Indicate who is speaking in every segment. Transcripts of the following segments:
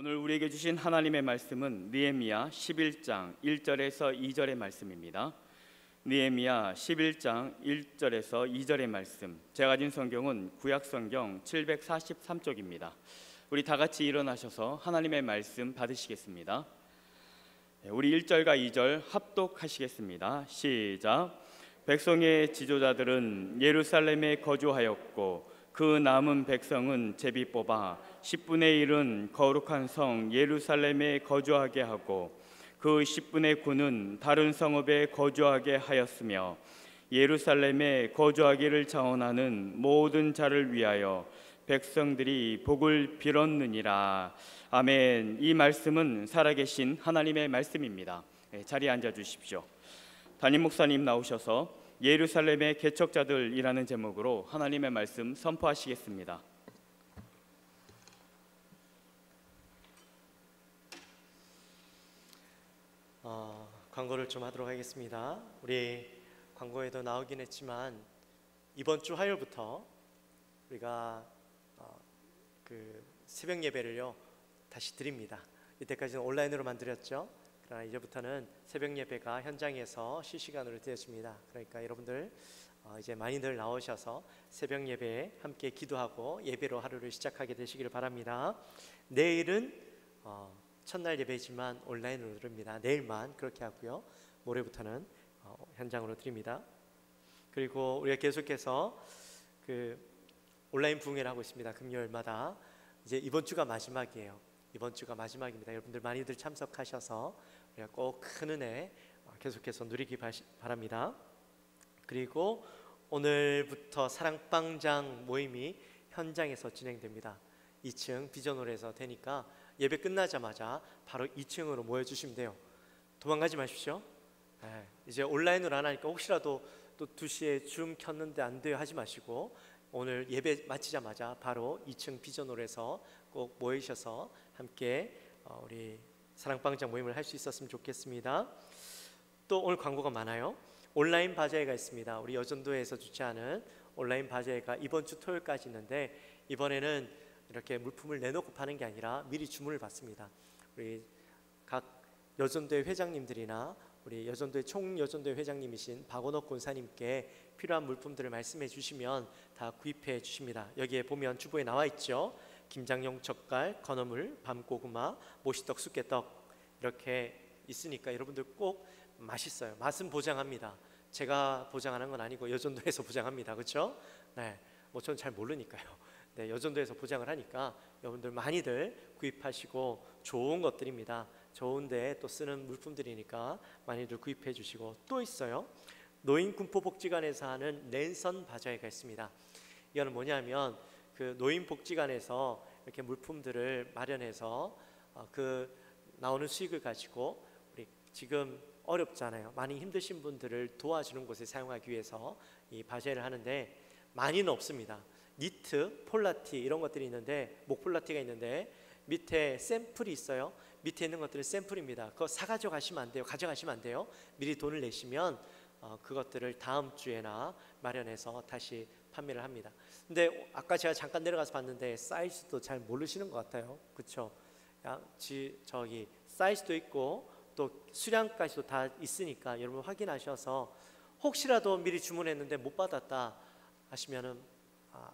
Speaker 1: 오늘 우리에게 주신 하나님의 말씀은 느헤미야 11장 1절에서 2절의 말씀입니다. 느헤미야 11장 1절에서 2절의 말씀. 제가 가진 성경은 구약성경 743쪽입니다. 우리 다 같이 일어나셔서 하나님의 말씀 받으시겠습니다. 우리 1절과 2절 합독하시겠습니다. 시작. 백성의 지도자들은 예루살렘에 거주하였고 그 남은 백성은 제비 뽑아 10분의 1은 거룩한 성 예루살렘에 거주하게 하고 그 10분의 9는 다른 성읍에 거주하게 하였으며 예루살렘에 거주하기를 자원하는 모든 자를 위하여 백성들이 복을 빌었느니라. 아멘. 이 말씀은 살아계신 하나님의 말씀입니다. 자리에 앉아 주십시오. 담임 목사님 나오셔서 예루살렘의 개척자들이라는 제목으로 하나님의 말씀 선포하시겠습니다.
Speaker 2: 광고를 좀 하도록 하겠습니다. 우리 광고에도 나오긴 했지만 이번 주 화요일부터 우리가 그 새벽 예배를요 다시 드립니다. 이때까지는 온라인으로만 드렸죠. 그러나 이제부터는 새벽 예배가 현장에서 실시간으로 되었습니다. 그러니까 여러분들 이제 많이들 나오셔서 새벽 예배에 함께 기도하고 예배로 하루를 시작하게 되시기를 바랍니다. 내일은 첫날 예배지만 온라인으로 드립니다. 내일만 그렇게 하고요. 모레부터는 현장으로 드립니다. 그리고 우리가 계속해서 그 온라인 부흥회를 하고 있습니다. 금요일마다. 이제 이번 주가 마지막이에요. 이번 주가 마지막입니다. 여러분들 많이들 참석하셔서 우리가 꼭 큰 은혜 계속해서 누리기 바랍니다. 그리고 오늘부터 사랑방장 모임이 현장에서 진행됩니다. 2층 비전홀에서 되니까 예배 끝나자마자 바로 2층으로 모여주시면 돼요. 도망가지 마십시오. 이제 온라인으로 안 하니까 혹시라도 또 2시에 줌 켰는데 안 돼요 하지 마시고 오늘 예배 마치자마자 바로 2층 비전홀에서 꼭 모이셔서 함께 우리 사랑방장 모임을 할 수 있었으면 좋겠습니다. 또 오늘 광고가 많아요. 온라인 바자회가 있습니다. 우리 여전도에서 주최하는 온라인 바자회가 이번 주 토요일까지 있는데 이번에는 이렇게 물품을 내놓고 파는 게 아니라 미리 주문을 받습니다. 우리 각 여전도의 회장님들이나 우리 여전도의 총여전도의 회장님이신 박원옥 권사님께 필요한 물품들을 말씀해 주시면 다 구입해 주십니다. 여기에 보면 주보에 나와 있죠. 김장용 젓갈, 건어물, 밤고구마, 모시떡, 쑥개떡 이렇게 있으니까 여러분들 꼭 맛있어요. 맛은 보장합니다. 제가 보장하는 건 아니고 여전도에서 보장합니다. 그렇죠? 네, 뭐 저는 잘 모르니까요. 네, 여전도에서 보장을 하니까 여러분들 많이들 구입하시고 좋은 것들입니다. 좋은데 또 쓰는 물품들이니까 많이들 구입해 주시고 또 있어요. 노인군포복지관에서 하는 랜선 바자회가 있습니다. 이거는 뭐냐면 그 노인복지관에서 이렇게 물품들을 마련해서 그 나오는 수익을 가지고 우리 지금 어렵잖아요. 많이 힘드신 분들을 도와주는 곳에 사용하기 위해서 이 바자회를 하는데 많이는 없습니다. 니트, 폴라티 이런 것들이 있는데 목폴라티가 있는데 밑에 샘플이 있어요. 밑에 있는 것들은 샘플입니다. 그거 사가지고 가시면 안 돼요. 가져가시면 안 돼요. 미리 돈을 내시면 그것들을 다음 주에나 마련해서 다시 판매를 합니다. 근데 아까 제가 잠깐 내려가서 봤는데 사이즈도 잘 모르시는 것 같아요. 그렇죠? 저기 사이즈도 있고 또 수량까지도 다 있으니까 여러분 확인하셔서 혹시라도 미리 주문했는데 못 받았다 하시면은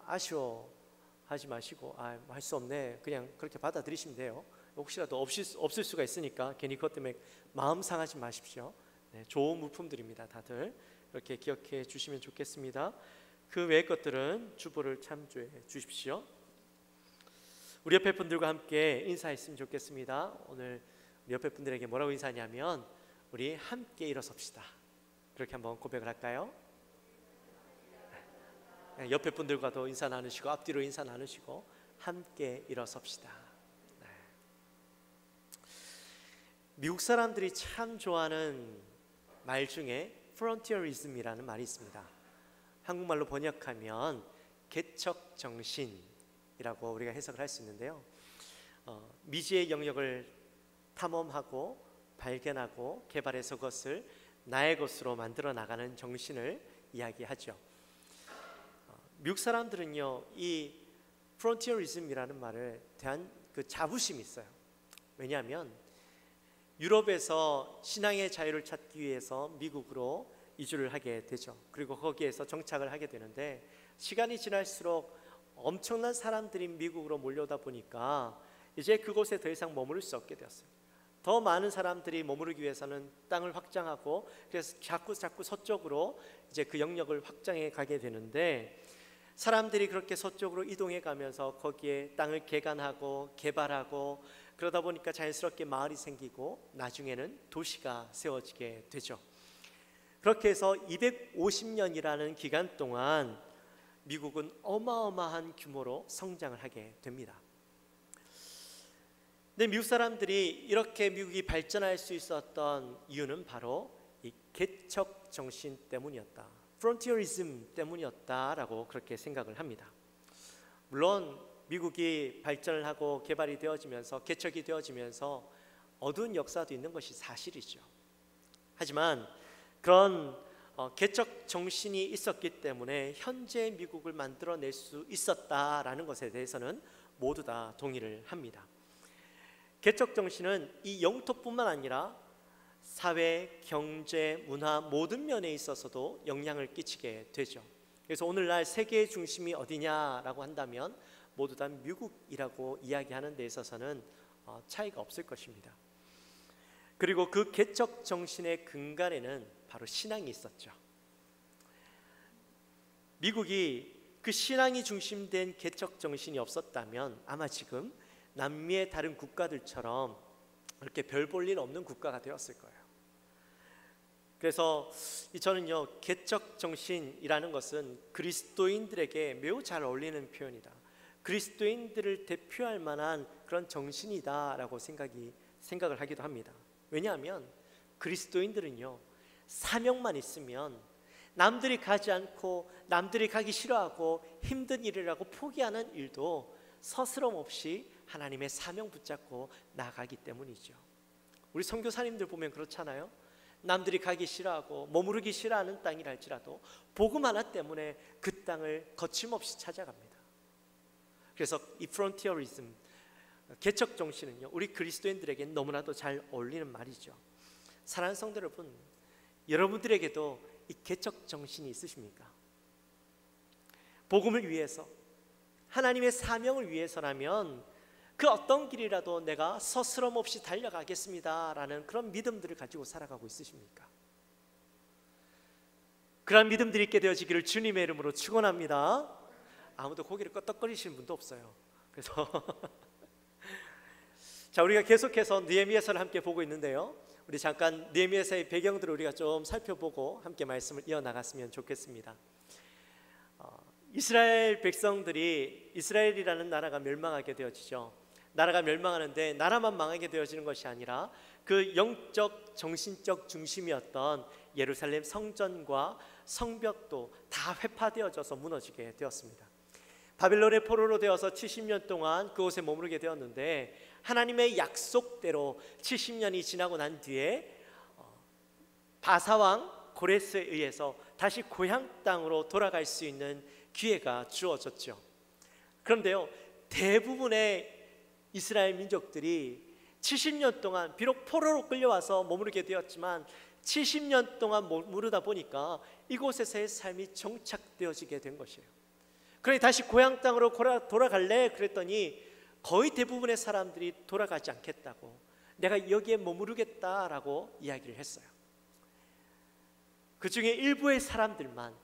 Speaker 2: 아쉬워하지 마시고 할 수 없네 그냥 그렇게 받아들이시면 돼요. 혹시라도 없을 수가 있으니까 괜히 그것 때문에 마음 상하지 마십시오. 네, 좋은 물품들입니다. 다들 이렇게 기억해 주시면 좋겠습니다. 그 외의 것들은 주보를 참조해 주십시오. 우리 옆에 분들과 함께 인사했으면 좋겠습니다. 오늘 우리 옆에 분들에게 뭐라고 인사하냐면 우리 함께 일어섭시다. 그렇게 한번 고백을 할까요? 네, 옆에 분들과도 인사 나누시고 앞뒤로 인사 나누시고 함께 일어섭시다. 네. 미국 사람들이 참 좋아하는 말 중에 frontierism이라는 말이 있습니다. 한국말로 번역하면 개척 정신이라고 우리가 해석을 할 수 있는데요. 미지의 영역을 탐험하고 발견하고 개발해서 그것을 나의 것으로 만들어 나가는 정신을 이야기하죠. 미국 사람들은요 이 프론티어리즘이라는 말을 대한 그 자부심이 있어요. 왜냐하면 유럽에서 신앙의 자유를 찾기 위해서 미국으로 이주를 하게 되죠. 그리고 거기에서 정착을 하게 되는데, 시간이 지날수록 엄청난 사람들이 미국으로 몰려오다 보니까 이제 그곳에 더 이상 머무를 수 없게 되었어요. 더 많은 사람들이 머무르기 위해서는 땅을 확장하고, 그래서 자꾸 서쪽으로 이제 그 영역을 확장해 가게 되는데, 사람들이 그렇게 서쪽으로 이동해 가면서 거기에 땅을 개간하고 개발하고 그러다 보니까 자연스럽게 마을이 생기고 나중에는 도시가 세워지게 되죠. 그렇게 해서 250년이라는 기간 동안 미국은 어마어마한 규모로 성장을 하게 됩니다. 근데 미국 사람들이 이렇게 미국이 발전할 수 있었던 이유는 바로 이 개척 정신 때문이었다, 프론티어리즘 때문이었다라고 그렇게 생각을 합니다. 물론 미국이 발전을 하고 개발이 되어지면서, 개척이 되어지면서 어두운 역사도 있는 것이 사실이죠. 하지만 그런 개척 정신이 있었기 때문에 현재 미국을 만들어낼 수 있었다라는 것에 대해서는 모두 다 동의를 합니다. 개척 정신은 이 영토뿐만 아니라 사회, 경제, 문화 모든 면에 있어서도 영향을 끼치게 되죠. 그래서 오늘날 세계의 중심이 어디냐라고 한다면 모두 다 미국이라고 이야기하는 데 있어서는 차이가 없을 것입니다. 그리고 그 개척 정신의 근간에는 바로 신앙이 있었죠. 미국이 그 신앙이 중심된 개척 정신이 없었다면 아마 지금 남미의 다른 국가들처럼 이렇게 별 볼 일 없는 국가가 되었을 거예요. 그래서 저는요, 개척 정신이라는 것은 그리스도인들에게 매우 잘 어울리는 표현이다, 그리스도인들을 대표할 만한 그런 정신이다라고 생각을 하기도 합니다. 왜냐하면 그리스도인들은요, 사명만 있으면 남들이 가지 않고 남들이 가기 싫어하고 힘든 일이라고 포기하는 일도 서스럼 없이 하나님의 사명 붙잡고 나가기 때문이죠. 우리 선교사님들 보면 그렇잖아요. 남들이 가기 싫어하고 머무르기 싫어하는 땅이랄지라도 복음 하나 때문에 그 땅을 거침없이 찾아갑니다. 그래서 이 프론티어리즘, 개척 정신은요, 우리 그리스도인들에게 너무나도 잘 어울리는 말이죠. 사랑하는 성도 여러분, 여러분들에게도 이 개척 정신이 있으십니까? 복음을 위해서, 하나님의 사명을 위해서라면 그 어떤 길이라도 내가 서스럼 없이 달려가겠습니다라는 그런 믿음들을 가지고 살아가고 있으십니까? 그런 믿음들이 있게 되어지기를 주님의 이름으로 축원합니다. 아무도 고개를 끄덕거리시는 분도 없어요. 그래서 자, 우리가 계속해서 느헤미야서를 함께 보고 있는데요, 우리 잠깐 느헤미야서의 배경들을 우리가 좀 살펴보고 함께 말씀을 이어나갔으면 좋겠습니다. 이스라엘 백성들이, 이스라엘이라는 나라가 멸망하게 되어지죠. 나라가 멸망하는데 나라만 망하게 되어지는 것이 아니라 그 영적 정신적 중심이었던 예루살렘 성전과 성벽도 다 회파되어져서 무너지게 되었습니다. 바벨론의 포로로 되어서 70년 동안 그곳에 머무르게 되었는데, 하나님의 약속대로 70년이 지나고 난 뒤에 바사왕 고레스에 의해서 다시 고향 땅으로 돌아갈 수 있는 기회가 주어졌죠. 그런데요, 대부분의 이스라엘 민족들이 70년 동안 비록 포로로 끌려와서 머무르게 되었지만 70년 동안 머무르다 보니까 이곳에서의 삶이 정착되어지게 된 것이에요. 그러니 다시 고향 땅으로 돌아갈래? 그랬더니 거의 대부분의 사람들이 돌아가지 않겠다고, 내가 여기에 머무르겠다라고 이야기를 했어요. 그 중에 일부의 사람들만,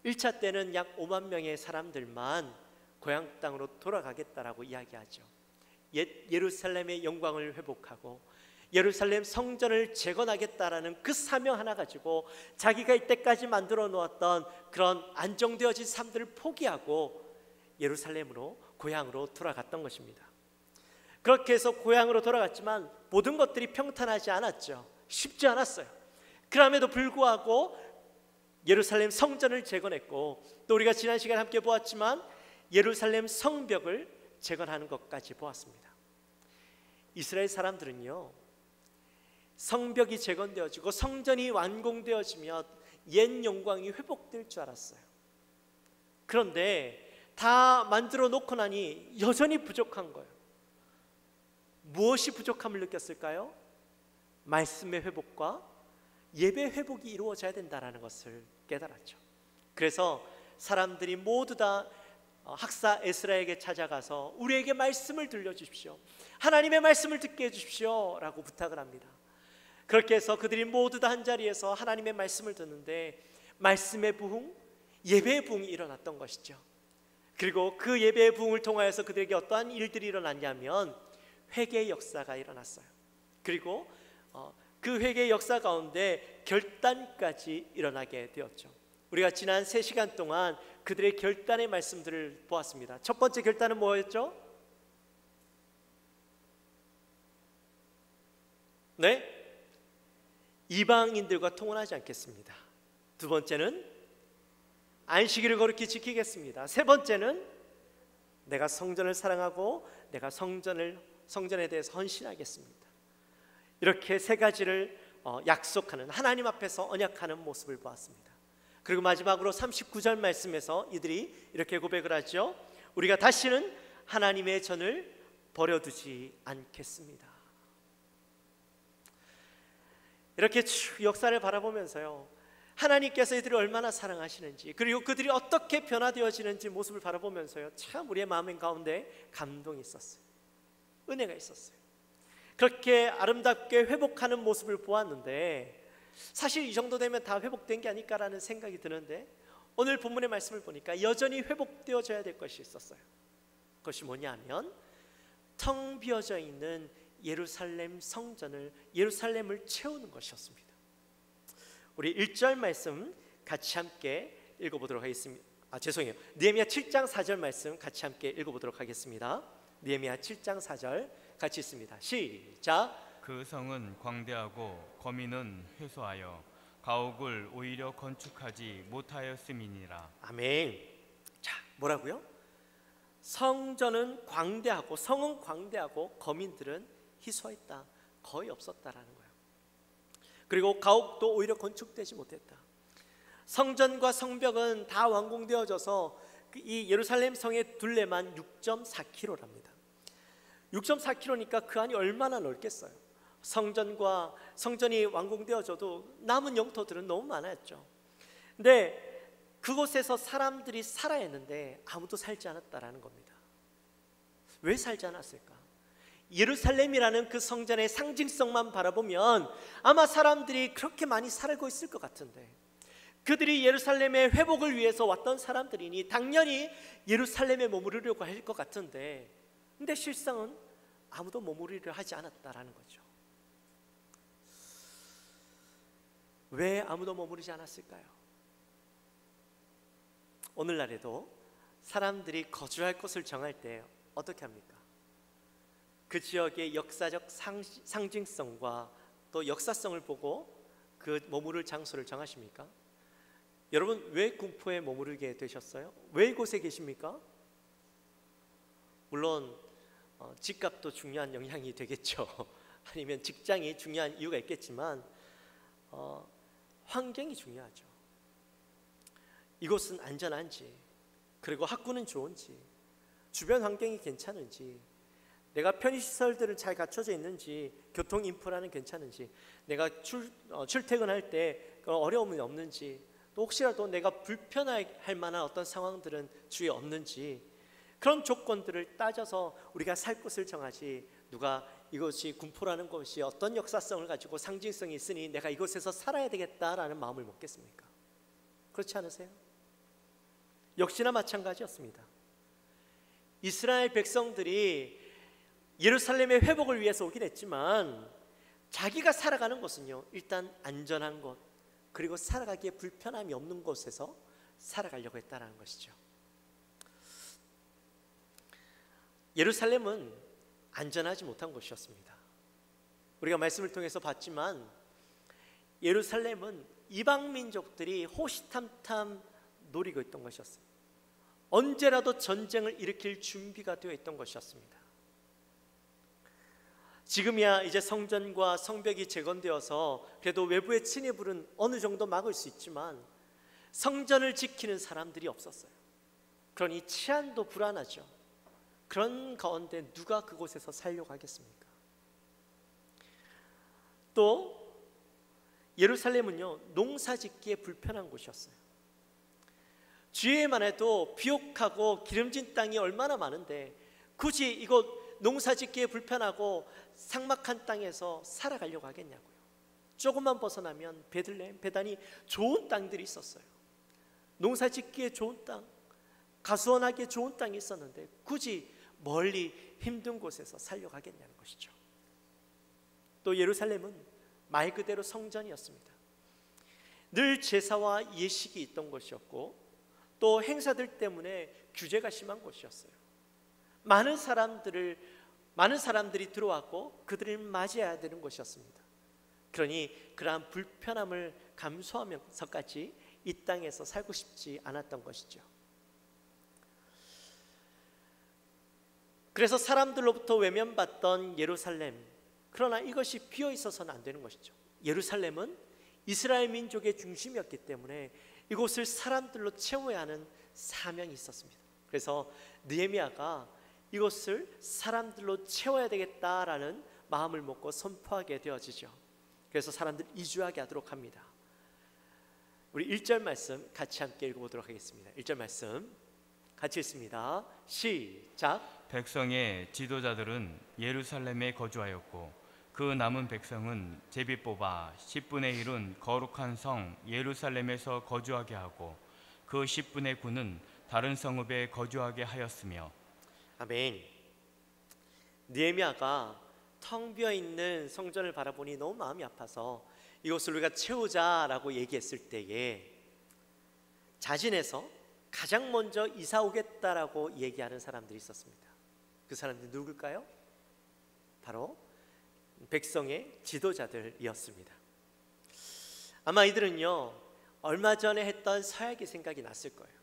Speaker 2: 1차 때는 약 5만 명의 사람들만 고향 땅으로 돌아가겠다라고 이야기하죠. 옛 예루살렘의 영광을 회복하고 예루살렘 성전을 재건하겠다라는 그 사명 하나 가지고 자기가 이때까지 만들어 놓았던 그런 안정되어진 삶들을 포기하고 예루살렘으로, 고향으로 돌아갔던 것입니다. 그렇게 해서 고향으로 돌아갔지만 모든 것들이 평탄하지 않았죠. 쉽지 않았어요. 그럼에도 불구하고 예루살렘 성전을 재건했고, 또 우리가 지난 시간에 함께 보았지만 예루살렘 성벽을 재건하는 것까지 보았습니다. 이스라엘 사람들은요, 성벽이 재건되어지고 성전이 완공되어지면 옛 영광이 회복될 줄 알았어요. 그런데 다 만들어 놓고 나니 여전히 부족한 거예요. 무엇이 부족함을 느꼈을까요? 말씀의 회복과 예배 회복이 이루어져야 된다는 것을 깨달았죠. 그래서 사람들이 모두 다 학사 에스라에게 찾아가서 우리에게 말씀을 들려주십시오, 하나님의 말씀을 듣게 해주십시오 라고 부탁을 합니다. 그렇게 해서 그들이 모두 다 한자리에서 하나님의 말씀을 듣는데 말씀의 부흥, 예배의 부흥이 일어났던 것이죠. 그리고 그 예배의 부흥을 통하여서 그들에게 어떠한 일들이 일어났냐면 회개의 역사가 일어났어요. 그리고 그 회개의 역사 가운데 결단까지 일어나게 되었죠. 우리가 지난 3시간 동안 그들의 결단의 말씀들을 보았습니다. 첫 번째 결단은 뭐였죠? 네? 이방인들과 통혼하지 않겠습니다. 두 번째는 안식일을 거룩히 지키겠습니다. 세 번째는 내가 성전을 사랑하고 내가 성전에 대해서 헌신하겠습니다. 이렇게 세 가지를 약속하는, 하나님 앞에서 언약하는 모습을 보았습니다. 그리고 마지막으로 39절 말씀에서 이들이 이렇게 고백을 하죠. 우리가 다시는 하나님의 전을 버려두지 않겠습니다. 이렇게 쭉 역사를 바라보면서요, 하나님께서 이들을 얼마나 사랑하시는지, 그리고 그들이 어떻게 변화되어지는지 모습을 바라보면서요, 참 우리의 마음 가운데 감동이 있었어요. 은혜가 있었어요. 그렇게 아름답게 회복하는 모습을 보았는데, 사실 이 정도 되면 다 회복된 게 아닐까라는 생각이 드는데, 오늘 본문의 말씀을 보니까 여전히 회복되어져야 될 것이 있었어요. 그것이 뭐냐면 텅 비어져 있는 예루살렘 성전을, 예루살렘을 채우는 것이었습니다. 우리 1절 말씀 같이 함께 읽어보도록 하겠습니다. 느헤미야 7장 4절 말씀 같이 함께 읽어보도록 하겠습니다. 느헤미야 7장 4절 같이 있습니다. 시작.
Speaker 1: 그 성은 광대하고 거민은 회소하여 가옥을 오히려 건축하지 못하였음이니라.
Speaker 2: 아멘. 자, 뭐라고요? 성전은 광대하고, 성은 광대하고 거민들은 희소했다, 거의 없었다라는 거예요. 그리고 가옥도 오히려 건축되지 못했다. 성전과 성벽은 다 완공되어져서 이 예루살렘 성의 둘레만 6.4km랍니다. 6.4km니까 그 안이 얼마나 넓겠어요. 성전이 완공되어져도 남은 영토들은 너무 많았죠. 근데 그곳에서 사람들이 살아야 했는데 아무도 살지 않았다라는 겁니다. 왜 살지 않았을까? 예루살렘이라는 그 성전의 상징성만 바라보면 아마 사람들이 그렇게 많이 살고 있을 것 같은데, 그들이 예루살렘의 회복을 위해서 왔던 사람들이니 당연히 예루살렘에 머무르려고 할 것 같은데, 근데 실상은 아무도 머무르려 하지 않았다라는 거죠. 왜 아무도 머무르지 않았을까요? 오늘날에도 사람들이 거주할 곳을 정할 때 어떻게 합니까? 그 지역의 역사적 상징성과 또 역사성을 보고 그 머무를 장소를 정하십니까? 여러분, 왜 군포에 머무르게 되셨어요? 왜 이곳에 계십니까? 물론 집값도 중요한 영향이 되겠죠. 아니면 직장이 중요한 이유가 있겠지만 환경이 중요하죠. 이곳은 안전한지, 그리고 학구는 좋은지, 주변 환경이 괜찮은지, 내가 편의시설들은 잘 갖춰져 있는지, 교통 인프라는 괜찮은지, 내가 출퇴근할 때 어려움이 없는지, 또 혹시라도 내가 불편할 만한 어떤 상황들은 주위에 없는지, 그런 조건들을 따져서 우리가 살 곳을 정하지, 누가 이것이 군포라는 곳이 어떤 역사성을 가지고 상징성이 있으니 내가 이곳에서 살아야 되겠다라는 마음을 먹겠습니까? 그렇지 않으세요? 역시나 마찬가지였습니다. 이스라엘 백성들이 예루살렘의 회복을 위해서 오긴 했지만 자기가 살아가는 곳은요, 일단 안전한 곳, 그리고 살아가기에 불편함이 없는 곳에서 살아가려고 했다는 것이죠. 예루살렘은 안전하지 못한 곳이었습니다. 우리가 말씀을 통해서 봤지만 예루살렘은 이방 민족들이 호시탐탐 노리고 있던 것이었습니다. 언제라도 전쟁을 일으킬 준비가 되어 있던 것이었습니다. 지금이야 이제 성전과 성벽이 재건되어서 그래도 외부의 침입은 어느 정도 막을 수 있지만 성전을 지키는 사람들이 없었어요. 그러니 치안도 불안하죠. 그런 가운데 누가 그곳에서 살려고 하겠습니까? 또 예루살렘은요, 농사짓기에 불편한 곳이었어요. 주위에만 해도 비옥하고 기름진 땅이 얼마나 많은데 굳이 이곳 농사짓기에 불편하고 삭막한 땅에서 살아가려고 하겠냐고요. 조금만 벗어나면 베들레헴, 베단이 좋은 땅들이 있었어요. 농사짓기에 좋은 땅, 가수원하기에 좋은 땅이 있었는데 굳이 멀리 힘든 곳에서 살려고 하겠냐는 것이죠. 또 예루살렘은 말 그대로 성전이었습니다. 늘 제사와 예식이 있던 곳이었고 또 행사들 때문에 규제가 심한 곳이었어요. 많은 사람들이 들어왔고 그들을 맞이해야 되는 곳이었습니다. 그러니 그러한 불편함을 감수하면서까지 이 땅에서 살고 싶지 않았던 것이죠. 그래서 사람들로부터 외면받던 예루살렘, 그러나 이것이 비어 있어서는 안 되는 것이죠. 예루살렘은 이스라엘 민족의 중심이었기 때문에 이곳을 사람들로 채워야 하는 사명이 있었습니다. 그래서 느헤미야가 이곳을 사람들로 채워야 되겠다라는 마음을 먹고 선포하게 되어지죠. 그래서 사람들 이주하게 하도록 합니다. 우리 1절 말씀 같이 함께 읽어보도록 하겠습니다. 1절 말씀 같이 읽습니다. 시작.
Speaker 1: 백성의 지도자들은 예루살렘에 거주하였고 그 남은 백성은 제비 뽑아 10분의 1은 거룩한 성 예루살렘에서 거주하게 하고 그 10분의 9는 다른 성읍에 거주하게 하였으며.
Speaker 2: 아멘. 느헤미야가 텅 비어 있는 성전을 바라보니 너무 마음이 아파서 이곳을 우리가 채우자라고 얘기했을 때에 자진해서 가장 먼저 이사 오겠다라고 얘기하는 사람들이 있었습니다. 그 사람들이 누굴까요? 바로 백성의 지도자들이었습니다. 아마 이들은요, 얼마 전에 했던 서약이 생각이 났을 거예요.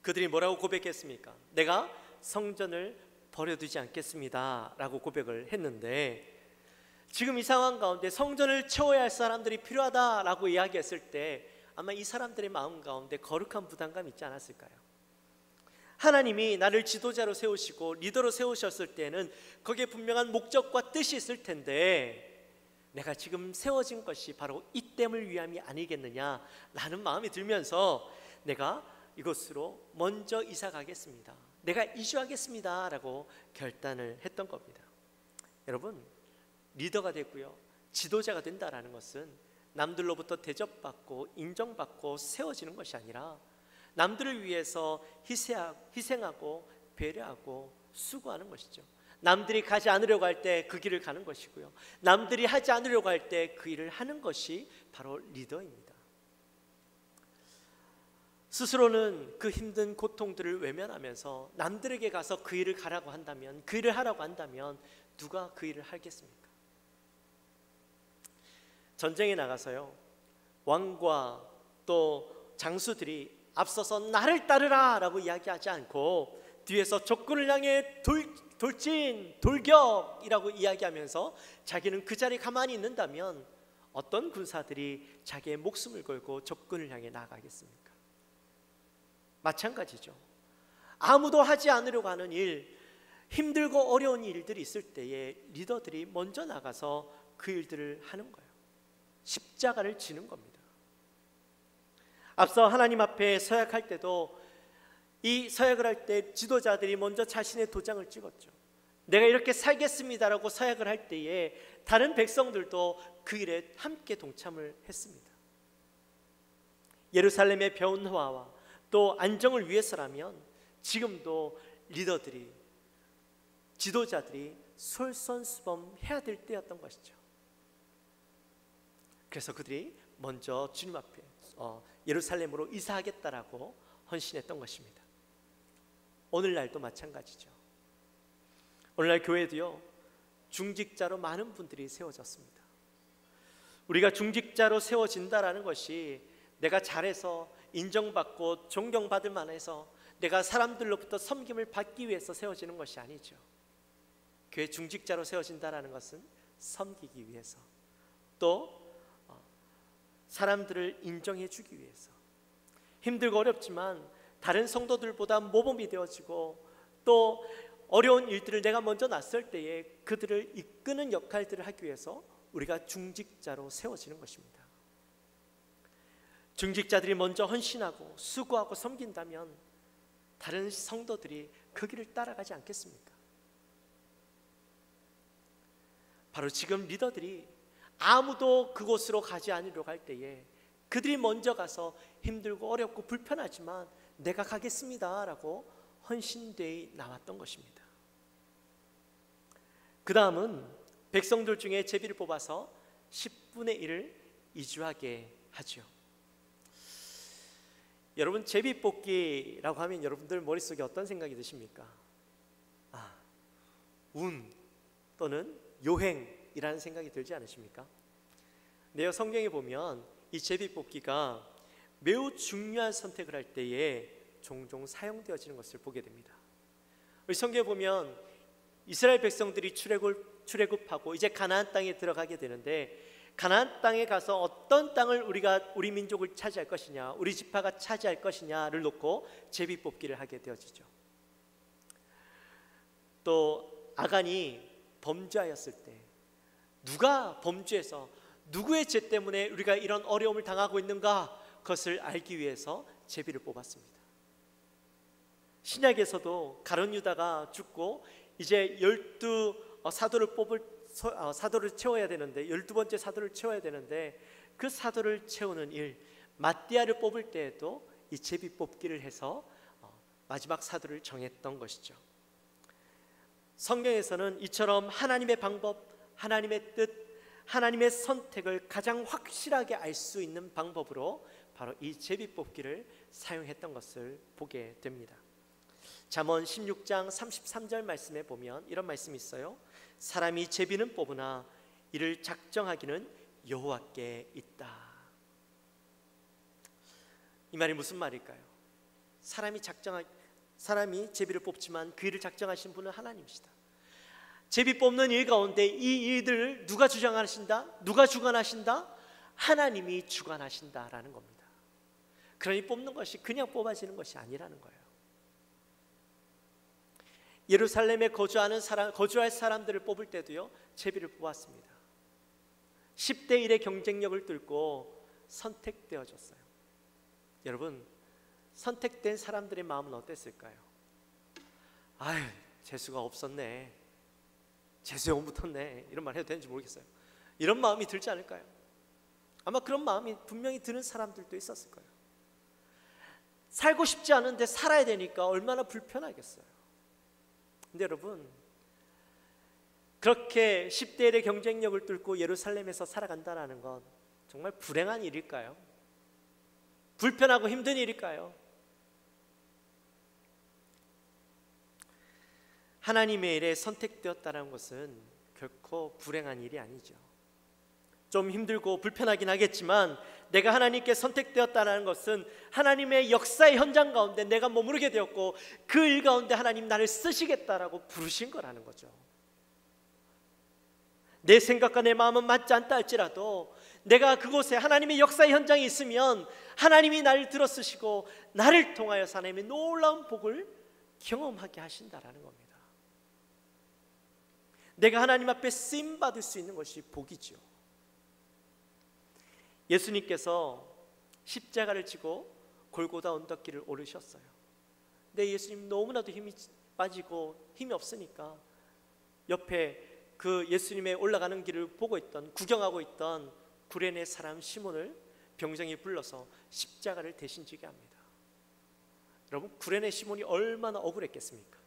Speaker 2: 그들이 뭐라고 고백했습니까? 내가 성전을 버려두지 않겠습니다 라고 고백을 했는데, 지금 이 상황 가운데 성전을 채워야 할 사람들이 필요하다라고 이야기했을 때 아마 이 사람들의 마음 가운데 거룩한 부담감이 있지 않았을까요? 하나님이 나를 지도자로 세우시고 리더로 세우셨을 때는 거기에 분명한 목적과 뜻이 있을 텐데 내가 지금 세워진 것이 바로 이 땜을 위함이 아니겠느냐라는 마음이 들면서 내가 이곳으로 먼저 이사 가겠습니다, 내가 이주하겠습니다 라고 결단을 했던 겁니다. 여러분, 리더가 되고요, 지도자가 된다라는 것은 남들로부터 대접받고 인정받고 세워지는 것이 아니라 남들을 위해서 희생하고 배려하고 수고하는 것이죠. 남들이 가지 않으려고 할 때 그 길을 가는 것이고요, 남들이 하지 않으려고 할 때 그 일을 하는 것이 바로 리더입니다. 스스로는 그 힘든 고통들을 외면하면서 남들에게 가서 그 일을 가라고 한다면, 그 일을 하라고 한다면 누가 그 일을 하겠습니까? 전쟁에 나가서요, 왕과 또 장수들이 앞서서 나를 따르라 라고 이야기하지 않고 뒤에서 적군을 향해 돌진, 돌격이라고 이야기하면서 자기는 그 자리에 가만히 있는다면 어떤 군사들이 자기의 목숨을 걸고 적군을 향해 나가겠습니까? 마찬가지죠. 아무도 하지 않으려고 하는 일, 힘들고 어려운 일들이 있을 때에 리더들이 먼저 나가서 그 일들을 하는 거예요. 십자가를 지는 겁니다. 앞서 하나님 앞에 서약할 때도 이 서약을 할 때 지도자들이 먼저 자신의 도장을 찍었죠. 내가 이렇게 살겠습니다라고 서약을 할 때에 다른 백성들도 그 일에 함께 동참을 했습니다. 예루살렘의 변화와 또 안정을 위해서라면 지금도 리더들이, 지도자들이 솔선수범해야 될 때였던 것이죠. 그래서 그들이 먼저 주님 앞에 예루살렘으로 이사하겠다라고 헌신했던 것입니다. 오늘날도 마찬가지죠. 오늘날 교회도요, 중직자로 많은 분들이 세워졌습니다. 우리가 중직자로 세워진다라는 것이 내가 잘해서 인정받고 존경받을 만해서 내가 사람들로부터 섬김을 받기 위해서 세워지는 것이 아니죠. 교회 중직자로 세워진다라는 것은 섬기기 위해서, 또 사람들을 인정해 주기 위해서, 힘들고 어렵지만 다른 성도들보다 모범이 되어지고 또 어려운 일들을 내가 먼저 낯설 때에 그들을 이끄는 역할들을 하기 위해서 우리가 중직자로 세워지는 것입니다. 중직자들이 먼저 헌신하고 수고하고 섬긴다면 다른 성도들이 그 길을 따라가지 않겠습니까? 바로 지금 리더들이 아무도 그곳으로 가지 않으려고 할 때에 그들이 먼저 가서 힘들고 어렵고 불편하지만 내가 가겠습니다 라고 헌신되이 나왔던 것입니다. 그 다음은 백성들 중에 제비를 뽑아서 10분의 1을 이주하게 하죠. 여러분, 제비 뽑기라고 하면 여러분들 머릿속에 어떤 생각이 드십니까? 운 또는 요행이라는 생각이 들지 않으십니까? 네, 성경에 보면 이 제비 뽑기가 매우 중요한 선택을 할 때에 종종 사용되어지는 것을 보게 됩니다. 우리 성경에 보면 이스라엘 백성들이 출애굽하고 이제 가나안 땅에 들어가게 되는데, 가나안 땅에 가서 어떤 땅을 우리 민족을 차지할 것이냐, 우리 지파가 차지할 것이냐를 놓고 제비 뽑기를 하게 되어지죠. 또 아간이 범죄하였을 때 누가 범죄해서 누구의 죄 때문에 우리가 이런 어려움을 당하고 있는가, 그것을 알기 위해서 제비를 뽑았습니다. 신약에서도 가룟 유다가 죽고 이제 12사도를 채워야 되는데, 12번째 사도를 채워야 되는데, 그 사도를 채우는 일, 마띠아를 뽑을 때에도 이 제비 뽑기를 해서 마지막 사도를 정했던 것이죠. 성경에서는 이처럼 하나님의 방법, 하나님의 뜻, 하나님의 선택을 가장 확실하게 알 수 있는 방법으로 바로 이 제비 뽑기를 사용했던 것을 보게 됩니다. 잠언 16장 33절 말씀에 보면 이런 말씀이 있어요. 사람이 제비는 뽑으나 이를 작정하기는 여호와께 있다. 이 말이 무슨 말일까요? 사람이 제비를 뽑지만 그 일을 작정하신 분은 하나님이시다. 제비 뽑는 일 가운데 이 일들을 누가 주장하신다? 누가 주관하신다? 하나님이 주관하신다라는 겁니다. 그러니 뽑는 것이 그냥 뽑아지는 것이 아니라는 거예요. 예루살렘에 거주할 사람들을 뽑을 때도요, 제비를 뽑았습니다. 10대 1의 경쟁력을 뚫고 선택되어졌어요. 여러분, 선택된 사람들의 마음은 어땠을까요? 아유, 재수가 없었네, 재수에 못 붙었네, 이런 말 해도 되는지 모르겠어요. 이런 마음이 들지 않을까요? 아마 그런 마음이 분명히 드는 사람들도 있었을 거예요. 살고 싶지 않은데 살아야 되니까 얼마나 불편하겠어요. 근데 여러분, 그렇게 10대 1의 경쟁력을 뚫고 예루살렘에서 살아간다는 건 정말 불행한 일일까요? 불편하고 힘든 일일까요? 하나님의 일에 선택되었다는 것은 결코 불행한 일이 아니죠. 좀 힘들고 불편하긴 하겠지만 내가 하나님께 선택되었다는 것은 하나님의 역사의 현장 가운데 내가 머무르게 되었고 그 일 가운데 하나님 나를 쓰시겠다라고 부르신 거라는 거죠. 내 생각과 내 마음은 맞지 않다 할지라도 내가 그곳에 하나님의 역사의 현장에 있으면 하나님이 나를 들어 쓰시고 나를 통하여서 하나님의 놀라운 복을 경험하게 하신다라는 겁니다. 내가 하나님 앞에 쓰임받을 수 있는 것이 복이죠. 예수님께서 십자가를 지고 골고다 언덕길을 오르셨어요. 근데 예수님 너무나도 힘이 빠지고 힘이 없으니까 옆에 그 예수님의 올라가는 길을 보고 있던, 구경하고 있던 구레네 사람 시몬을 병정이 불러서 십자가를 대신 지게 합니다. 여러분, 구레네 시몬이 얼마나 억울했겠습니까?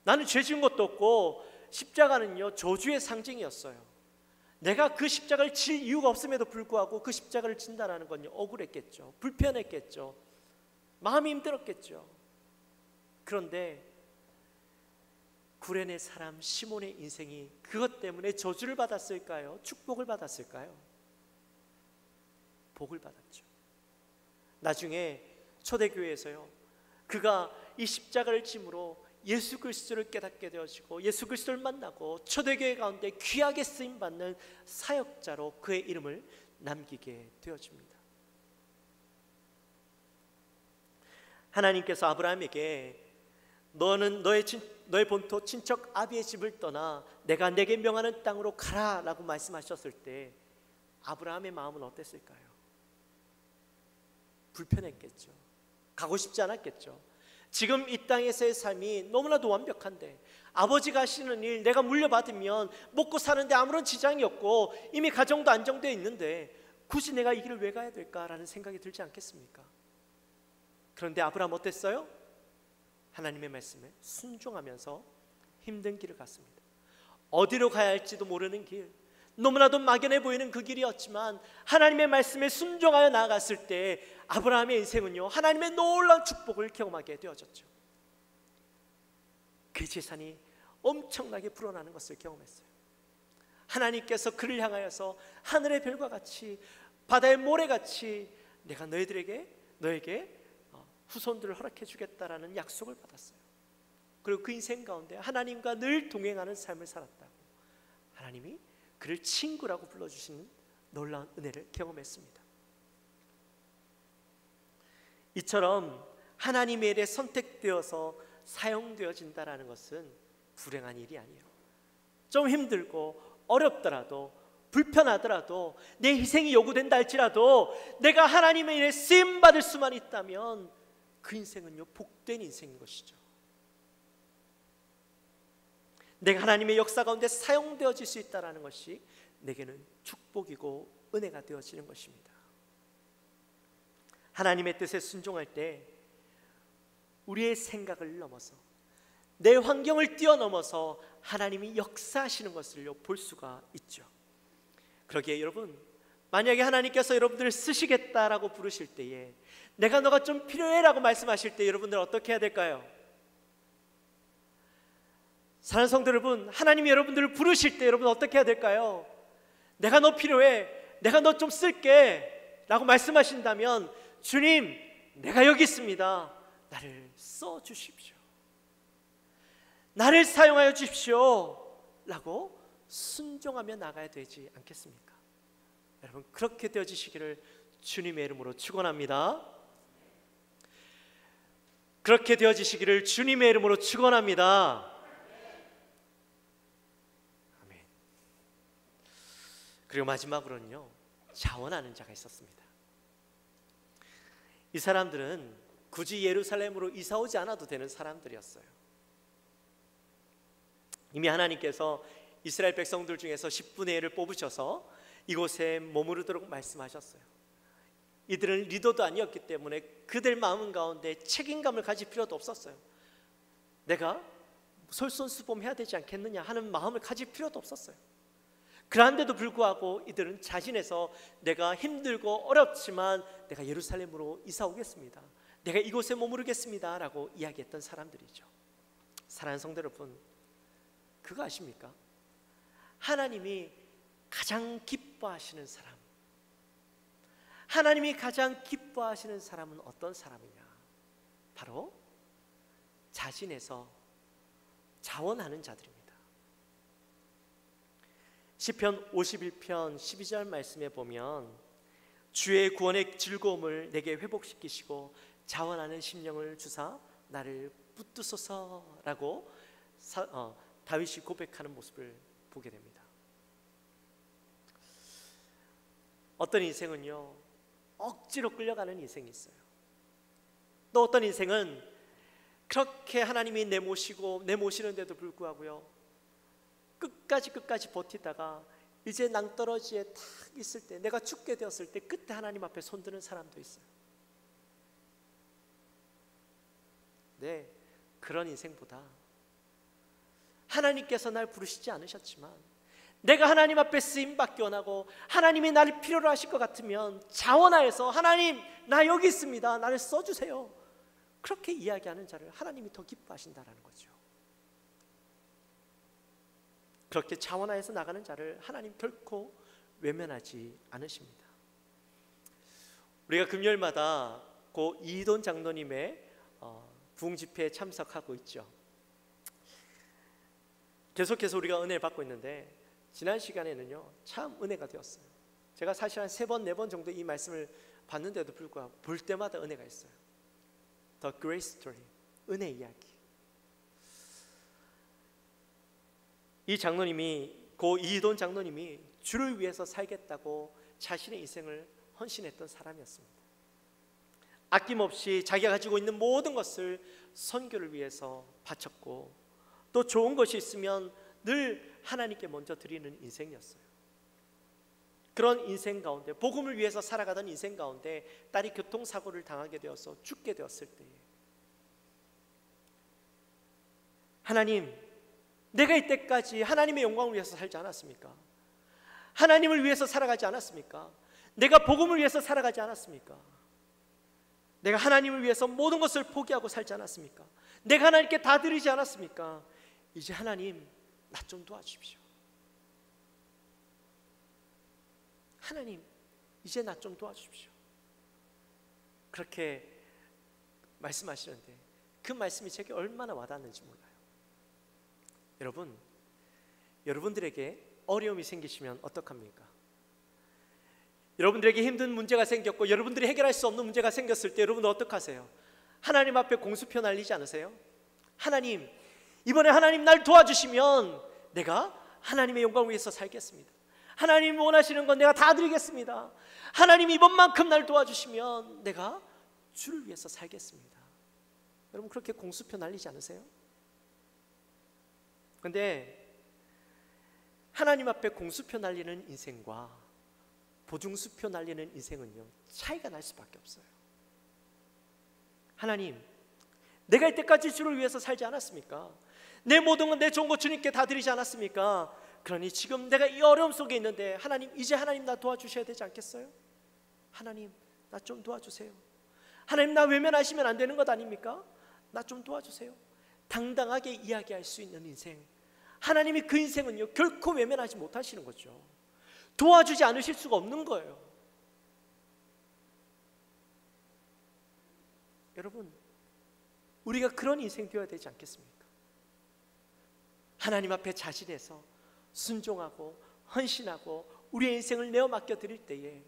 Speaker 2: 나는 죄 지은 것도 없고 십자가는요 저주의 상징이었어요. 내가 그 십자가를 칠 이유가 없음에도 불구하고 그 십자가를 진다라는 건요 억울했겠죠. 불편했겠죠. 마음이 힘들었겠죠. 그런데 구레네 사람 시몬의 인생이 그것 때문에 저주를 받았을까요? 축복을 받았을까요? 복을 받았죠. 나중에 초대교회에서요 그가 이 십자가를 짐으로 예수 그리스도를 깨닫게 되어지고 예수 그리스도를 만나고 초대교회 가운데 귀하게 쓰임받는 사역자로 그의 이름을 남기게 되어집니다. 하나님께서 아브라함에게 너는 너의 본토 친척 아비의 집을 떠나 내가 내게 명하는 땅으로 가라라고 말씀하셨을 때 아브라함의 마음은 어땠을까요? 불편했겠죠. 가고 싶지 않았겠죠. 지금 이 땅에서의 삶이 너무나도 완벽한데 아버지가 하시는 일 내가 물려받으면 먹고 사는데 아무런 지장이 없고 이미 가정도 안정되어 있는데 굳이 내가 이 길을 왜 가야 될까라는 생각이 들지 않겠습니까? 그런데 아브라함 어땠어요? 하나님의 말씀에 순종하면서 힘든 길을 갔습니다. 어디로 가야 할지도 모르는 길, 너무나도 막연해 보이는 그 길이었지만 하나님의 말씀에 순종하여 나아갔을 때 아브라함의 인생은요, 하나님의 놀라운 축복을 경험하게 되어졌죠. 그 재산이 엄청나게 불어나는 것을 경험했어요. 하나님께서 그를 향하여서 하늘의 별과 같이 바다의 모래같이 내가 너에게 후손들을 허락해 주겠다라는 약속을 받았어요. 그리고 그 인생 가운데 하나님과 늘 동행하는 삶을 살았다고 하나님이 그를 친구라고 불러주시는 놀라운 은혜를 경험했습니다. 이처럼 하나님의 일에 선택되어서 사용되어진다는 것은 불행한 일이 아니에요. 좀 힘들고 어렵더라도 불편하더라도 내 희생이 요구된다 할지라도 내가 하나님의 일에 쓰임받을 수만 있다면 그 인생은요, 복된 인생인 것이죠. 내가 하나님의 역사 가운데 사용되어질 수 있다는 것이 내게는 축복이고 은혜가 되어지는 것입니다. 하나님의 뜻에 순종할 때 우리의 생각을 넘어서 내 환경을 뛰어넘어서 하나님이 역사하시는 것을 볼 수가 있죠. 그러기에 여러분, 만약에 하나님께서 여러분들을 쓰시겠다라고 부르실 때에 내가 너가 좀 필요해 라고 말씀하실 때 여러분들 어떻게 해야 될까요? 사랑하는 성도 여러분, 하나님이 여러분들을 부르실 때 여러분 어떻게 해야 될까요? 내가 너 필요해, 내가 너 좀 쓸게 라고 말씀하신다면 주님, 내가 여기 있습니다, 나를 써주십시오, 나를 사용하여 주십시오 라고 순종하며 나가야 되지 않겠습니까? 여러분, 그렇게 되어지시기를 주님의 이름으로 축원합니다. 그렇게 되어지시기를 주님의 이름으로 축원합니다. 아멘. 그리고 마지막으로는요, 자원하는 자가 있었습니다. 이 사람들은 굳이 예루살렘으로 이사 오지 않아도 되는 사람들이었어요. 이미 하나님께서 이스라엘 백성들 중에서 10분의 1을 뽑으셔서 이곳에 머무르도록 말씀하셨어요. 이들은 리더도 아니었기 때문에 그들 마음 가운데 책임감을 가질 필요도 없었어요. 내가 솔선수범해야 되지 않겠느냐 하는 마음을 가질 필요도 없었어요. 그런데도 불구하고 이들은 자신에서 내가 힘들고 어렵지만 내가 예루살렘으로 이사 오겠습니다, 내가 이곳에 머무르겠습니다 라고 이야기했던 사람들이죠. 사랑하는 성도 여러분, 그거 아십니까? 하나님이 가장 기뻐하시는 사람, 하나님이 가장 기뻐하시는 사람은 어떤 사람이냐? 바로 자신에서 자원하는 자들입니다. 시편 51편 12절 말씀에 보면 주의 구원의 즐거움을 내게 회복시키시고 자원하는 심령을 주사 나를 붙드소서라고 다윗이 고백하는 모습을 보게 됩니다. 어떤 인생은요, 억지로 끌려가는 인생이 있어요. 또 어떤 인생은 그렇게 하나님이 내모시는데도 불구하고요, 끝까지 버티다가 이제 낭떠러지에 탁 있을 때, 내가 죽게 되었을 때 그때 하나님 앞에 손드는 사람도 있어요. 네, 그런 인생보다 하나님께서 날 부르시지 않으셨지만 내가 하나님 앞에 쓰임받기 원하고 하나님이 나를 필요로 하실 것 같으면 자원하여서 하나님, 나 여기 있습니다, 나를 써주세요, 그렇게 이야기하는 자를 하나님이 더 기뻐하신다는 거죠. 그렇게 자원하여서 나가는 자를 하나님 결코 외면하지 않으십니다. 우리가 금요일마다 고 이돈 장로님의 부흥 집회에 참석하고 있죠. 계속해서 우리가 은혜를 받고 있는데 지난 시간에는요, 참 은혜가 되었어요. 제가 사실 한 3번, 4번 정도 이 말씀을 봤는데도 불구하고 볼 때마다 은혜가 있어요. The Grace Story, 은혜 이야기. 이 장로님이, 고 이돈 장로님이 주를 위해서 살겠다고 자신의 인생을 헌신했던 사람이었습니다. 아낌없이 자기가 가지고 있는 모든 것을 선교를 위해서 바쳤고, 또 좋은 것이 있으면 늘 하나님께 먼저 드리는 인생이었어요. 그런 인생 가운데, 복음을 위해서 살아가던 인생 가운데 딸이 교통사고를 당하게 되어서 죽게 되었을 때에, 하나님, 내가 이때까지 하나님의 영광을 위해서 살지 않았습니까? 하나님을 위해서 살아가지 않았습니까? 내가 복음을 위해서 살아가지 않았습니까? 내가 하나님을 위해서 모든 것을 포기하고 살지 않았습니까? 내가 하나님께 다 드리지 않았습니까? 이제 하나님, 나 좀 도와주십시오. 하나님, 이제 나 좀 도와주십시오. 그렇게 말씀하시는데 그 말씀이 제게 얼마나 와닿는지 몰라요. 여러분, 여러분들에게 어려움이 생기시면 어떡합니까? 여러분들에게 힘든 문제가 생겼고 여러분들이 해결할 수 없는 문제가 생겼을 때 여러분들 어떡하세요? 하나님 앞에 공수표 날리지 않으세요? 하나님, 이번에 하나님 날 도와주시면 내가 하나님의 영광을 위해서 살겠습니다. 하나님 원하시는 건 내가 다 드리겠습니다. 하나님 이번만큼 날 도와주시면 내가 주를 위해서 살겠습니다. 여러분, 그렇게 공수표 날리지 않으세요? 그런데 하나님 앞에 공수표 날리는 인생과 보증수표 날리는 인생은요, 차이가 날 수밖에 없어요. 하나님, 내가 이때까지 주를 위해서 살지 않았습니까? 내 모든 건, 내 좋은 것 주님께 다 드리지 않았습니까? 그러니 지금 내가 이 어려움 속에 있는데 하나님, 이제 하나님 나 도와주셔야 되지 않겠어요? 하나님, 나 좀 도와주세요. 하나님, 나 외면하시면 안 되는 것 아닙니까? 나 좀 도와주세요. 당당하게 이야기할 수 있는 인생, 하나님이 그 인생은요 결코 외면하지 못하시는 거죠. 도와주지 않으실 수가 없는 거예요. 여러분, 우리가 그런 인생 되어야 되지 않겠습니까? 하나님 앞에 자신해서 순종하고 헌신하고 우리의 인생을 내어 맡겨 드릴 때에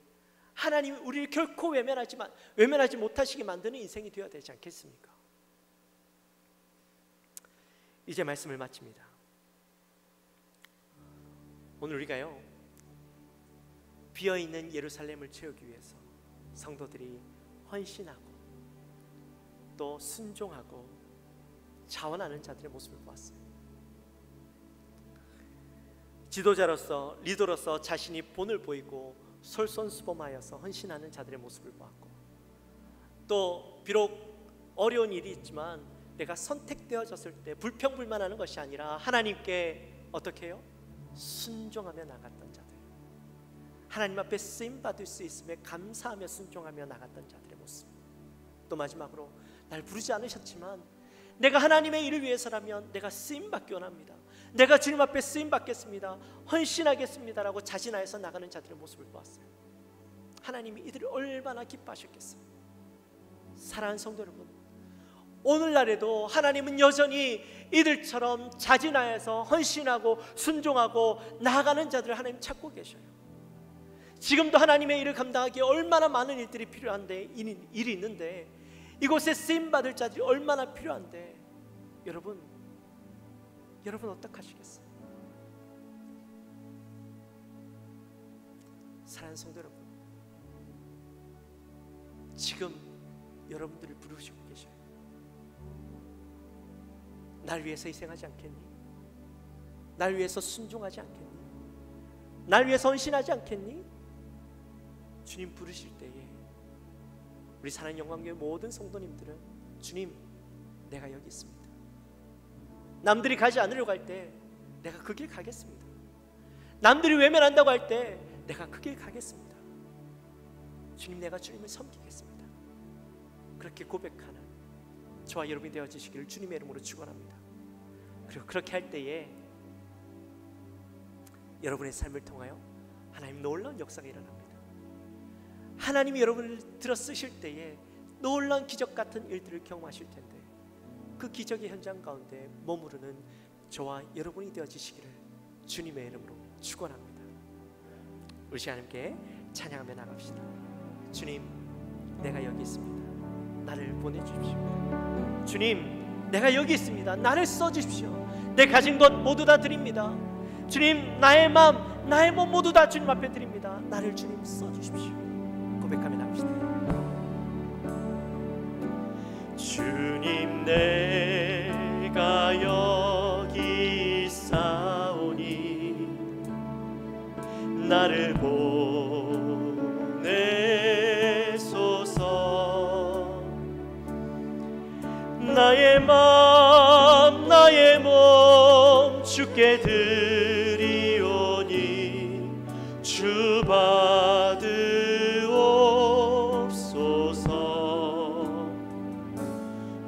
Speaker 2: 하나님이 우리를 결코 외면하지 못하시게 만드는 인생이 되어야 되지 않겠습니까? 이제 말씀을 마칩니다. 오늘 우리가요, 비어있는 예루살렘을 채우기 위해서 성도들이 헌신하고 또 순종하고 자원하는 자들의 모습을 보았어요. 지도자로서, 리더로서 자신이 본을 보이고 솔선수범하여서 헌신하는 자들의 모습을 보았고, 또 비록 어려운 일이 있지만 내가 선택되어졌을 때 불평불만하는 것이 아니라 하나님께 어떻게 해요? 순종하며 나갔던 자들, 하나님 앞에 쓰임받을 수 있음에 감사하며 순종하며 나갔던 자들의 모습. 또 마지막으로, 날 부르지 않으셨지만 내가 하나님의 일을 위해서라면 내가 쓰임받기 원합니다, 내가 주님 앞에 쓰임받겠습니다, 헌신하겠습니다 라고 자진하여서 나가는 자들의 모습을 보았어요. 하나님이 이들을 얼마나 기뻐하셨겠어요. 사랑하는 성도 여러분, 오늘날에도 하나님은 여전히 이들처럼 자진하여서 헌신하고 순종하고 나아가는 자들을 하나님 찾고 계셔요. 지금도 하나님의 일을 감당하기에 얼마나 많은 일들이 필요한데, 일이 있는데, 이곳에 쓰임받을 자들이 얼마나 필요한데, 여러분 어떡하시겠어요? 사랑하는 성도 여러분, 지금 여러분들을 부르시고 계셔요. 날 위해서 희생하지 않겠니? 날 위해서 순종하지 않겠니? 날 위해서 헌신하지 않겠니? 주님 부르실 때에 우리 사랑하는 영광교회 모든 성도님들은, 주님, 내가 여기 있습니다. 남들이 가지 않으려고 할 때 내가 그 길 가겠습니다. 남들이 외면한다고 할 때 내가 그 길 가겠습니다. 주님, 내가 주님을 섬기겠습니다. 그렇게 고백하는 저와 여러분이 되어주시기를 주님의 이름으로 축원합니다. 그리고 그렇게 할 때에 여러분의 삶을 통하여 하나님 놀라운 역사가 일어납니다. 하나님이 여러분을 들어 쓰실 때에 놀라운 기적 같은 일들을 경험하실 텐데, 그 기적의 현장 가운데 머무르는 저와 여러분이 되어주시기를 주님의 이름으로 축원합니다. 우리 시간 함께 찬양하며 나갑시다. 주님, 내가 여기 있습니다. 나를 보내주십시오. 주님, 내가 여기 있습니다. 나를 써주십시오. 내 가진 것 모두 다 드립니다. 주님, 나의 마음, 나의 몸 모두 다 주님 앞에 드립니다. 나를 주님 써주십시오. 고백하며 나갑시다. 주님, 내가 여기 있사오니 나를 보내소서. 나의 마음, 나의 몸 주께 드리오니 주 받으옵소서.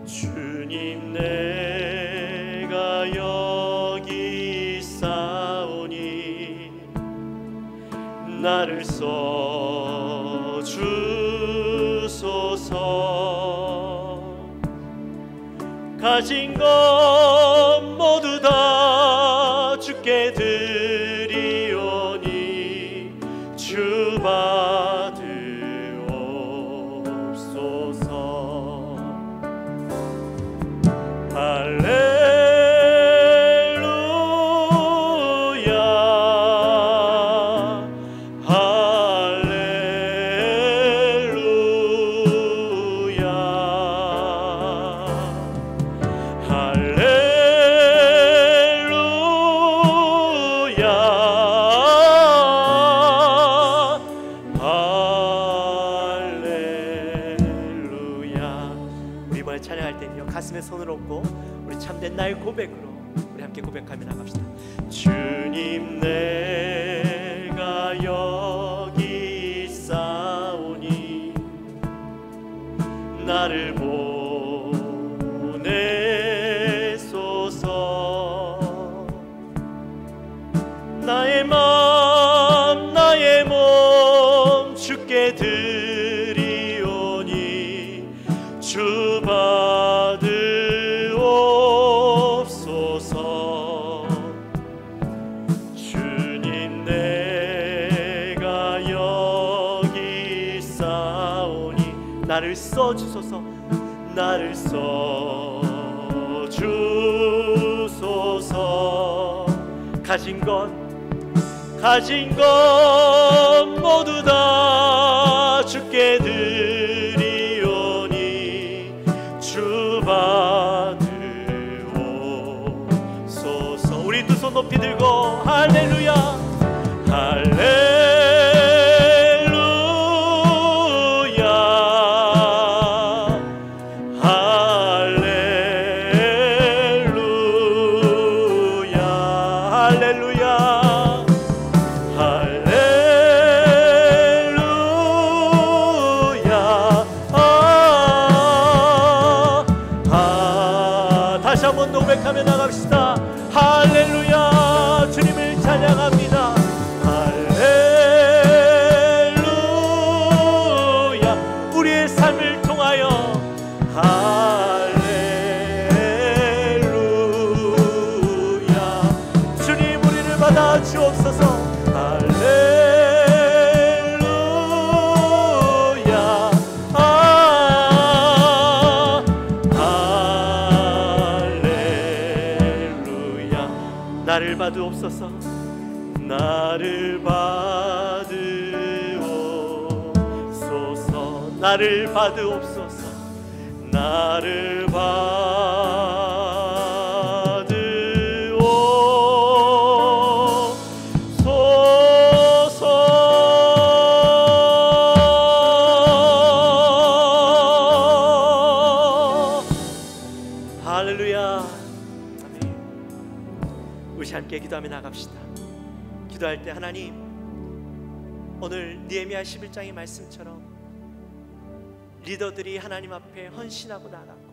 Speaker 2: 주님, 내가 여기 있사오니 나를 써주소서. 가진 것 모두 다 주께 드리오니 주 받으옵소서. 할렐루야, 할렐루야, 찬양할 때는요, 가슴에 손을 얹고 우리 참된 나의 고백으로 우리 함께 고백하며 나갑시다. 주님, 내가 여기 있사오니 나를 보내소서. 나의 마음, 나의 몸 주께 드리오니 주 받으옵소서. 주님, 내가 여기 있사오니 나를 써주소서. 나를 써주소서. 가진 것 모두 다 주께 드리오니 주 받으옵소서. 우리 두 손 높이 들고 할렐루야, 할렐루야, 할렐루야, 할렐루야, 다시 한번 고백하며 나갑시다. 할렐루야, 주님을 찬양합니다. 할렐루야, 우리의 삶을 통하여 할렐루야, 주님 우리를 받아 주옵소서. 나를 받으옵소서. 나를 받으옵소서. 나를 받으옵소서. 나를 받으옵소서. 할렐루야. 우리 함께 기도하며 나갑시다. 기도할 때 하나님, 오늘 느헤미야 11장의 말씀처럼 리더들이 하나님 앞에 헌신하고 나갔고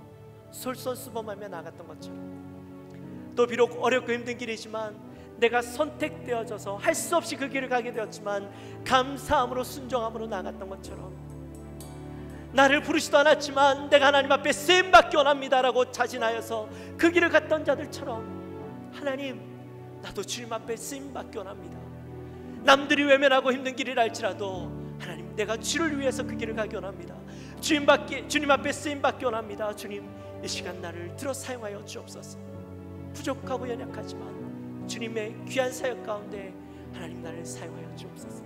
Speaker 2: 솔선수범하며 나갔던 것처럼, 또 비록 어렵고 힘든 길이지만 내가 선택되어져서 할 수 없이 그 길을 가게 되었지만 감사함으로 순종함으로 나갔던 것처럼, 나를 부르지도 않았지만 내가 하나님 앞에 쓰임받기 원합니다라고 자진하여서 그 길을 갔던 자들처럼, 하나님, 나도 주님 앞에 쓰임받기 원합니다. 남들이 외면하고 힘든 길이라 할지라도 하나님, 내가 주를 위해서 그 길을 가기 원합니다. 주님 앞에 쓰임받기 원합니다. 주님, 이 시간 나를 들어 사용하여 주옵소서. 부족하고 연약하지만 주님의 귀한 사역 가운데 하나님 나를 사용하여 주옵소서.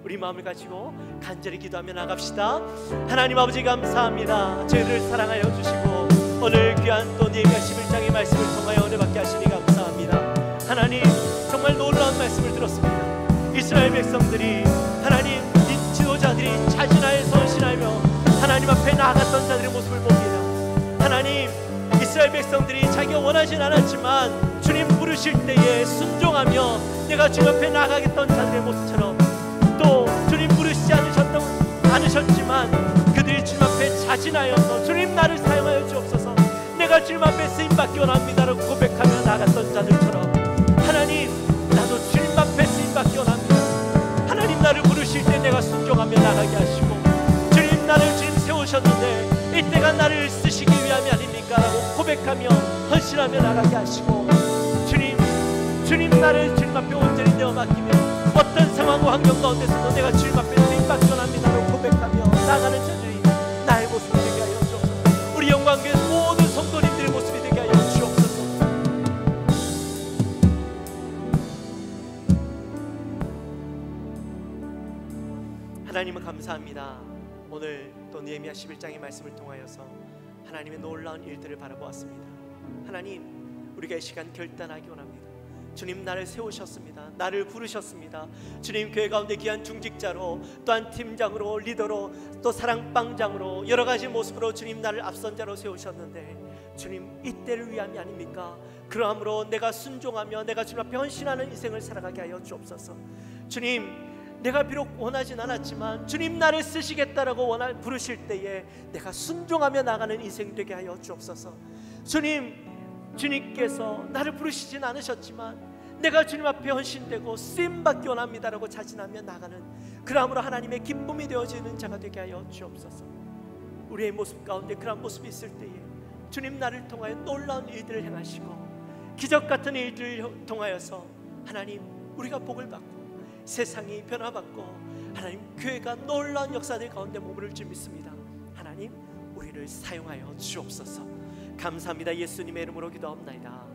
Speaker 2: 우리 마음을 가지고 간절히 기도하며 나갑시다. 하나님 아버지 감사합니다. 저희를 사랑하여 주시고 오늘 귀한 또 네헤미야 11장의 말씀을 통하여 은혜 받게 하시니 감사합니다. 하나님 정말 놀라운 말씀을 들었습니다. 이스라엘 백성들이 하나님 이 지도자들이 자신하에 헌신하며 하나님 앞에 나아갔던 자들의 모습을 봅니다. 하나님 이스라엘 백성들이 자기가 원하진 않았지만 주님 부르실 때에 순종하며 내가 주님 앞에 나아가겠던 자들의 모습처럼 또 주님 부르시지 않으셨지만 그들이 주님 앞에 자진하여서 주님 나를 사용하여 주옵소서, 내가 주님 앞에 쓰임받기 원합니다라고 고백하며 나갔던 자들처럼 하나님 나도 주님 앞에 쓰임받기 원합니다. 하나님 나를 부르실 때 내가 순종하며 나가게 하시고 주님 나를 주님 세우셨는데 이때가 나를 쓰시기 위함이 아닙니까 라고 고백하며 헌신하며 나가게 하시고 주님 나를 주님 앞에 온전히 내어 맡기며 어떤 상황과 환경 가운데서도 내가 주님 앞에 쓰임받기 원합니다라고 고백하며 나가는 자들이 나의 모습이 되게 하여 주옵소서. 우리 영광교회 모든 성도님들의 모습이 되게 하여 주옵소서. 하나님은 감사합니다. 오늘 또 느헤미야 11장의 말씀을 통하여서 하나님의 놀라운 일들을 바라보았습니다. 하나님 우리가 이 시간 결단하기 원합니다. 주님 나를 세우셨습니다. 나를 부르셨습니다. 주님 교회 가운데 귀한 중직자로 또한 팀장으로 리더로 또 사랑방장으로 여러 가지 모습으로 주님 나를 앞선 자로 세우셨는데 주님 이때를 위함이 아닙니까? 그러므로 내가 순종하며 내가 주님 앞에 헌신하는 인생을 살아가게 하여 주옵소서. 주님 내가 비록 원하진 않았지만 주님 나를 쓰시겠다라고 부르실 때에 내가 순종하며 나가는 인생 되게 하여 주옵소서. 주님께서 나를 부르시진 않으셨지만 내가 주님 앞에 헌신되고 쓰임받기 원합니다라고 자진하며 나가는 그러므로 하나님의 기쁨이 되어지는 자가 되게 하여 주옵소서. 우리의 모습 가운데 그런 모습이 있을 때에 주님 나를 통하여 놀라운 일들을 행하시고 기적 같은 일들을 통하여서 하나님 우리가 복을 받고 세상이 변화받고 하나님 교회가 놀라운 역사들 가운데 머무를 줄 믿습니다. 하나님 우리를 사용하여 주옵소서. 감사합니다. 예수님의 이름으로 기도합나이다.